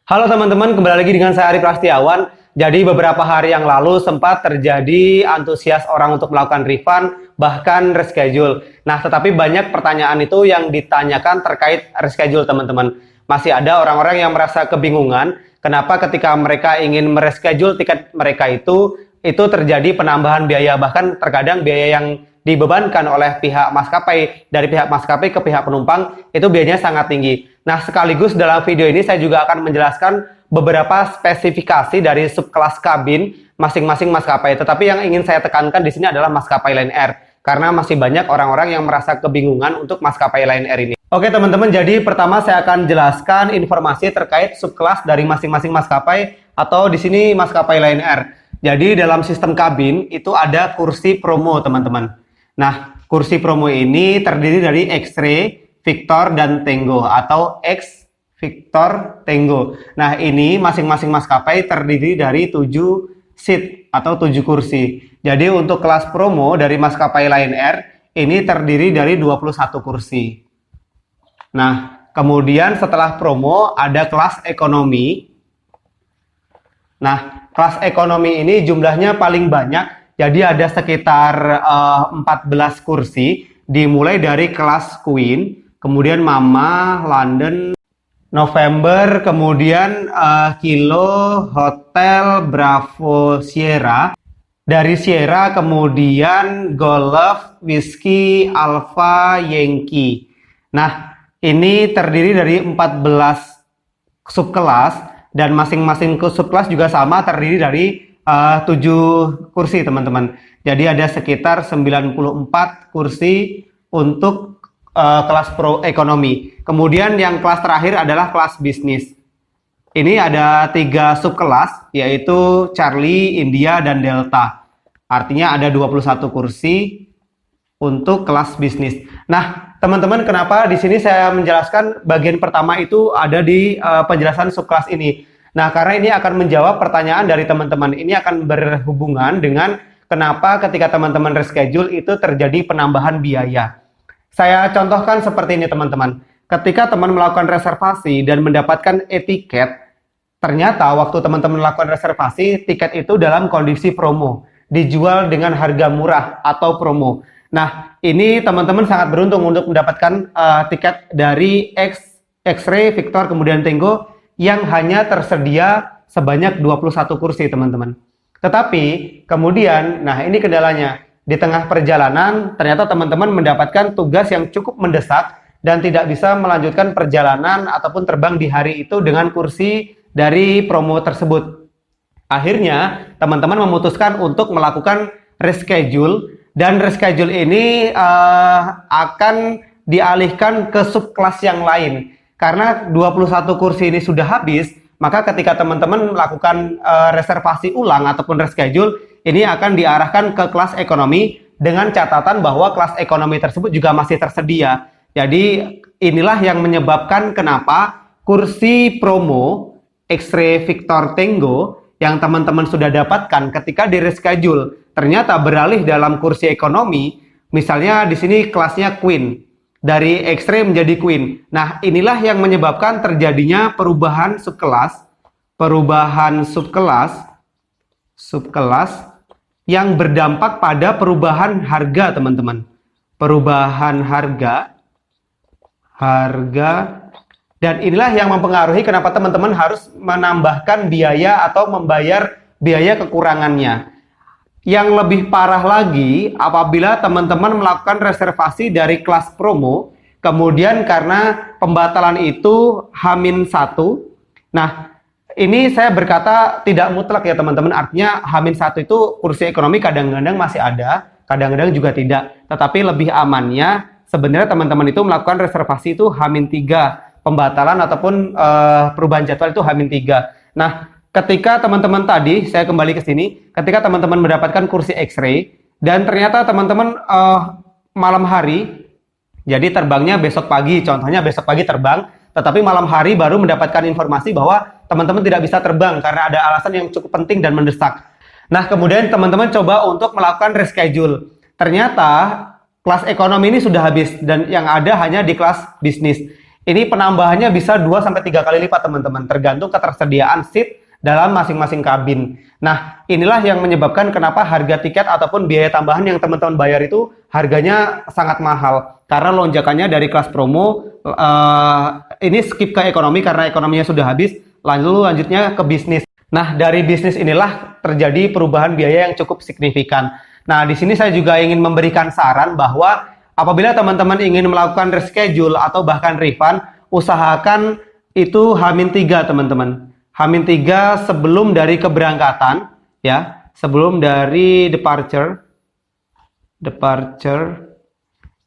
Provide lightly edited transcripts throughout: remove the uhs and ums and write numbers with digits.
Halo teman-teman, kembali lagi dengan saya Arif Prastiawan. Jadi beberapa hari yang lalu sempat terjadi antusias orang untuk melakukan refund, bahkan reschedule. Nah, tetapi banyak pertanyaan itu yang ditanyakan terkait reschedule teman-teman. Masih ada orang-orang yang merasa kebingungan, kenapa ketika mereka ingin mereschedule tiket mereka itu terjadi penambahan biaya, bahkan terkadang biaya yang dibebankan oleh pihak maskapai, dari pihak maskapai ke pihak penumpang, itu biayanya sangat tinggi. Nah, sekaligus dalam video ini saya juga akan menjelaskan beberapa spesifikasi dari subkelas kabin masing-masing maskapai. Tetapi yang ingin saya tekankan di sini adalah maskapai Lion Air, karena masih banyak orang-orang yang merasa kebingungan untuk maskapai Lion Air ini. Oke teman-teman, jadi pertama saya akan jelaskan informasi terkait subkelas dari masing-masing maskapai, atau di sini maskapai Lion Air. Jadi dalam sistem kabin itu ada kursi promo teman-teman. Nah, kursi promo ini terdiri dari X-ray, Victor, dan Tango, atau X, Victor, Tango. Nah, ini masing-masing maskapai terdiri dari 7 seat atau 7 kursi. Jadi untuk kelas promo dari maskapai Lion Air ini terdiri dari 21 kursi. Nah, kemudian setelah promo ada kelas ekonomi. Nah, kelas ekonomi ini jumlahnya paling banyak. Jadi ada sekitar 14 kursi, dimulai dari kelas Queen, kemudian Mama, London, November, kemudian Kilo, Hotel, Bravo, Sierra. Dari Sierra kemudian Golf, Whiskey, Alpha, Yankee. Nah, ini terdiri dari 14 subkelas, dan masing-masing subkelas juga sama terdiri dari 7 kursi teman-teman. Jadi ada sekitar 94 kursi untuk kelas pro ekonomi. Kemudian yang kelas terakhir adalah kelas bisnis. Ini ada 3 subkelas, yaitu Charlie, India, dan Delta. Artinya ada 21 kursi untuk kelas bisnis. Nah, teman-teman, kenapa di sini saya menjelaskan bagian pertama itu ada di penjelasan subkelas ini? Nah, karena ini akan menjawab pertanyaan dari teman-teman. Ini akan berhubungan dengan kenapa ketika teman-teman reschedule itu terjadi penambahan biaya. Saya contohkan seperti ini teman-teman. Ketika teman melakukan reservasi dan mendapatkan e-tiket, ternyata waktu teman-teman melakukan reservasi, tiket itu dalam kondisi promo, dijual dengan harga murah atau promo. Nah, ini teman-teman sangat beruntung untuk mendapatkan tiket dari X-ray, Victor, kemudian Tango yang hanya tersedia sebanyak 21 kursi teman-teman. Tetapi kemudian, nah ini kendalanya, di tengah perjalanan ternyata teman-teman mendapatkan tugas yang cukup mendesak dan tidak bisa melanjutkan perjalanan ataupun terbang di hari itu dengan kursi dari promo tersebut. Akhirnya teman-teman memutuskan untuk melakukan reschedule, dan reschedule ini akan dialihkan ke subkelas yang lain. Karena 21 kursi ini sudah habis, maka ketika teman-teman melakukan reservasi ulang ataupun reschedule, ini akan diarahkan ke kelas ekonomi dengan catatan bahwa kelas ekonomi tersebut juga masih tersedia. Jadi inilah yang menyebabkan kenapa kursi promo X-ray, Victor, Tango yang teman-teman sudah dapatkan ketika di reschedule ternyata beralih dalam kursi ekonomi. Misalnya di sini kelasnya Queen, dari X-ray menjadi Queen. Nah, inilah yang menyebabkan terjadinya perubahan subkelas yang berdampak pada perubahan harga, teman-teman. Perubahan harga, dan inilah yang mempengaruhi kenapa teman-teman harus menambahkan biaya atau membayar biaya kekurangannya. Yang lebih parah lagi, apabila teman-teman melakukan reservasi dari kelas promo, kemudian karena pembatalan itu H-1. Nah, ini saya berkata tidak mutlak ya teman-teman, artinya H-1 itu kursi ekonomi kadang-kadang masih ada, kadang-kadang juga tidak. Tetapi lebih amannya sebenarnya teman-teman itu melakukan reservasi itu H-3, pembatalan ataupun perubahan jadwal itu H-3. Nah, ketika teman-teman tadi, saya kembali ke sini, ketika teman-teman mendapatkan kursi X-ray, dan ternyata teman-teman malam hari, jadi terbangnya besok pagi, contohnya besok pagi terbang, tetapi malam hari baru mendapatkan informasi bahwa teman-teman tidak bisa terbang karena ada alasan yang cukup penting dan mendesak. Nah, kemudian teman-teman coba untuk melakukan reschedule. Ternyata kelas ekonomi ini sudah habis dan yang ada hanya di kelas bisnis. Ini penambahannya bisa 2-3 kali lipat teman-teman, tergantung ketersediaan seat dalam masing-masing kabin. Nah, inilah yang menyebabkan kenapa harga tiket ataupun biaya tambahan yang teman-teman bayar itu harganya sangat mahal. Karena lonjakannya dari kelas promo, ini skip ke ekonomi karena ekonominya sudah habis, lalu lanjutnya ke bisnis. Nah, dari bisnis inilah terjadi perubahan biaya yang cukup signifikan. Nah, di sini saya juga ingin memberikan saran bahwa apabila teman-teman ingin melakukan reschedule atau bahkan refund, usahakan itu H-3 teman-teman. H-3 sebelum dari keberangkatan, ya, sebelum dari departure,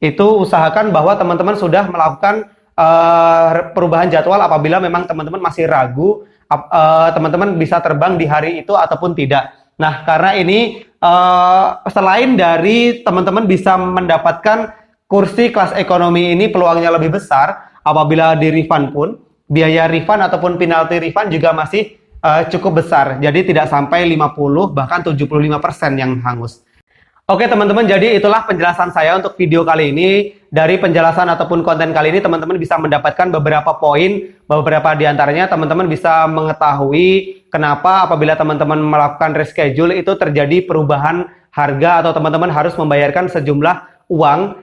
itu usahakan bahwa teman-teman sudah melakukan perubahan jadwal. Apabila memang teman-teman masih ragu, teman-teman bisa terbang di hari itu ataupun tidak. Nah, karena ini selain dari teman-teman bisa mendapatkan kursi kelas ekonomi ini peluangnya lebih besar, apabila di refund pun, biaya refund ataupun penalti refund juga masih cukup besar. Jadi tidak sampai 50 bahkan 75% yang hangus. Oke teman-teman, jadi itulah penjelasan saya untuk video kali ini. Dari penjelasan ataupun konten kali ini teman-teman bisa mendapatkan beberapa poin, beberapa diantaranya teman-teman bisa mengetahui kenapa apabila teman-teman melakukan reschedule itu terjadi perubahan harga atau teman-teman harus membayarkan sejumlah uang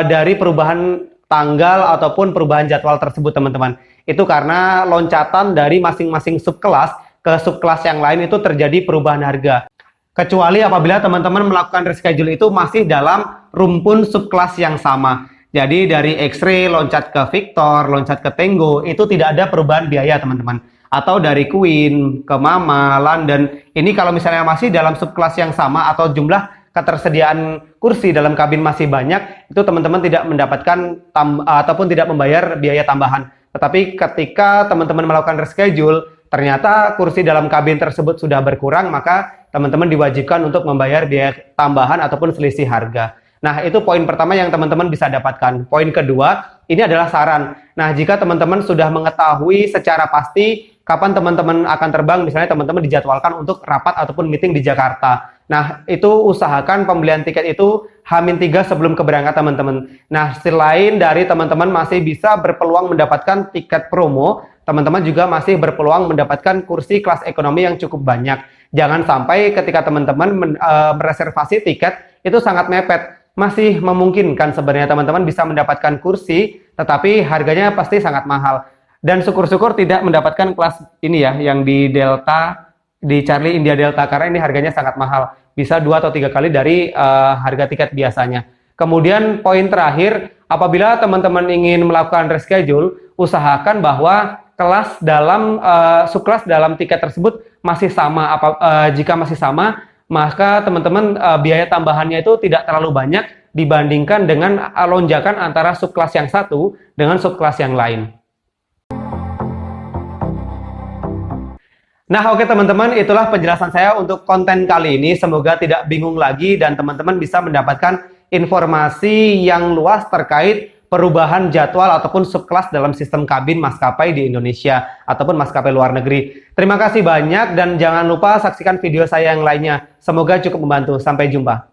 dari perubahan tanggal ataupun perubahan jadwal tersebut teman-teman. Itu karena loncatan dari masing-masing subkelas ke subkelas yang lain itu terjadi perubahan harga. Kecuali apabila teman-teman melakukan reschedule itu masih dalam rumpun subkelas yang sama. Jadi dari X-ray loncat ke Victor, loncat ke Tango, itu tidak ada perubahan biaya teman-teman. Atau dari Queen ke Mama, London, ini kalau misalnya masih dalam subkelas yang sama atau jumlah ketersediaan kursi dalam kabin masih banyak, itu teman-teman tidak mendapatkan ataupun tidak membayar biaya tambahan. Tetapi ketika teman-teman melakukan reschedule, ternyata kursi dalam kabin tersebut sudah berkurang, maka teman-teman diwajibkan untuk membayar biaya tambahan ataupun selisih harga. Nah, itu poin pertama yang teman-teman bisa dapatkan. Poin kedua, ini adalah saran. Nah, jika teman-teman sudah mengetahui secara pasti kapan teman-teman akan terbang, misalnya teman-teman dijadwalkan untuk rapat ataupun meeting di Jakarta. Nah, itu usahakan pembelian tiket itu H-3 sebelum keberangkatan teman-teman. Nah, selain dari teman-teman masih bisa berpeluang mendapatkan tiket promo, teman-teman juga masih berpeluang mendapatkan kursi kelas ekonomi yang cukup banyak. Jangan sampai ketika teman-teman mereservasi tiket itu sangat mepet. Masih memungkinkan sebenarnya teman-teman bisa mendapatkan kursi, tetapi harganya pasti sangat mahal. Dan syukur-syukur tidak mendapatkan kelas ini ya, yang di Delta, di Charlie India Delta, karena ini harganya sangat mahal. Bisa 2 atau 3 kali dari harga tiket biasanya. Kemudian poin terakhir, apabila teman-teman ingin melakukan reschedule, usahakan bahwa kelas dalam subkelas dalam tiket tersebut masih sama. Jika masih sama, maka teman-teman biaya tambahannya itu tidak terlalu banyak dibandingkan dengan lonjakan antara subkelas yang satu dengan subkelas yang lain. Nah, oke teman-teman, itulah penjelasan saya untuk konten kali ini. Semoga tidak bingung lagi dan teman-teman bisa mendapatkan informasi yang luas terkait perubahan jadwal ataupun subkelas dalam sistem kabin maskapai di Indonesia ataupun maskapai luar negeri. Terima kasih banyak dan jangan lupa saksikan video saya yang lainnya. Semoga cukup membantu. Sampai jumpa.